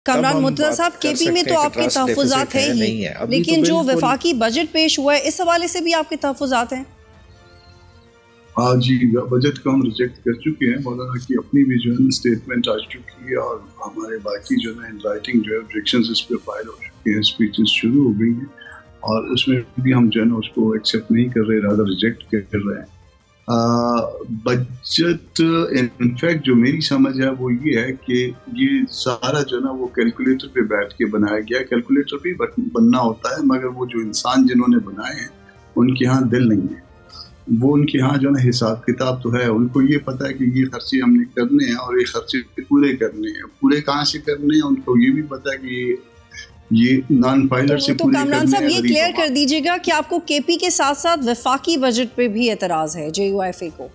کامران مرتضیٰ صاحب KP میں تو آپ کے تحفظات ہیں ہی، لیکن جو وفاقی بجٹ پیش ہوا ہے اس حوالے سے بھی آپ کے تحفظات ہیں؟ ہاں جی، بجٹ کو ہم ریجیکٹ کر چکے ہیں، مولانا کی اپنی بھی جو ہے اسٹیٹمنٹ آ چکی ہے اور ہمارے باقی جو ہے رائٹنگ جو ہے آبجیکشنز اس پہ فائل ہو چکی ہیں، اسپیچز شروع ہو گئی ہیں اور اس میں بھی ہم جو ہے نا اس کو ایکسیپٹ نہیں کر رہے، رادر ریجیکٹ کر رہے ہیں۔ بجٹ انفیکٹ جو میری سمجھ ہے وہ یہ ہے کہ یہ سارا جو ہے نا وہ کیلکولیٹر پہ بیٹھ کے بنایا گیا ہے۔ کیلکولیٹر پہ بننا ہوتا ہے مگر وہ جو انسان جنہوں نے بنائے ہیں ان کے ہاں دل نہیں ہے، وہ ان کے ہاں جو ہے نا حساب کتاب تو ہے، ان کو یہ پتہ ہے کہ یہ خرچے ہم نے کرنے ہیں اور یہ خرچے پورے کرنے ہیں، پورے کہاں سے کرنے ہیں ان کو یہ بھی پتہ ہے کہ یہ نان فائلر سے تو پورے کامران کرنے صاحب ہیں۔ یہ کلیئر کر دیجیے گا کہ آپ کو KP کے ساتھ ساتھ وفاقی بجٹ پہ بھی اعتراض ہے JUIFA کو؟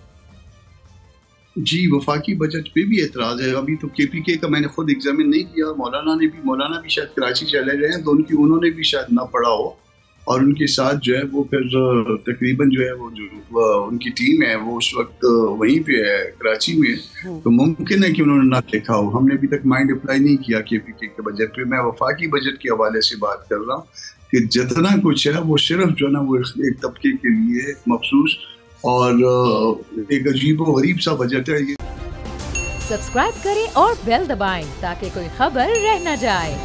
جی، وفاقی بجٹ پہ بھی اعتراض ہے۔ ابھی تو KPK کا میں نے خود ایگزامن نہیں کیا، مولانا بھی شاید کراچی چلے گئے ہیں تو انہوں نے بھی شاید نہ پڑھا ہو، اور ان کے ساتھ جو ہے وہ پھر تقریباً جو ہے وہ جو ان کی ٹیم ہے وہ اس وقت وہیں پہ ہے کراچی میں، تو ممکن ہے کہ انہوں نے نہ دیکھا ہو۔ ہم نے ابھی تک مائنڈ اپلائی نہیں کیا KPK کے بجٹ پہ۔ میں وفاقی بجٹ کے حوالے سے بات کر رہا ہوں کہ جتنا کچھ ہے وہ صرف جو ہے نا وہ ایک طبقے کے لیے مخصوص اور ایک عجیب و غریب سا بجٹ ہے۔ سبسکرائب کریں اور بیل دبائیں تاکہ کوئی خبر رہ نہ جائے۔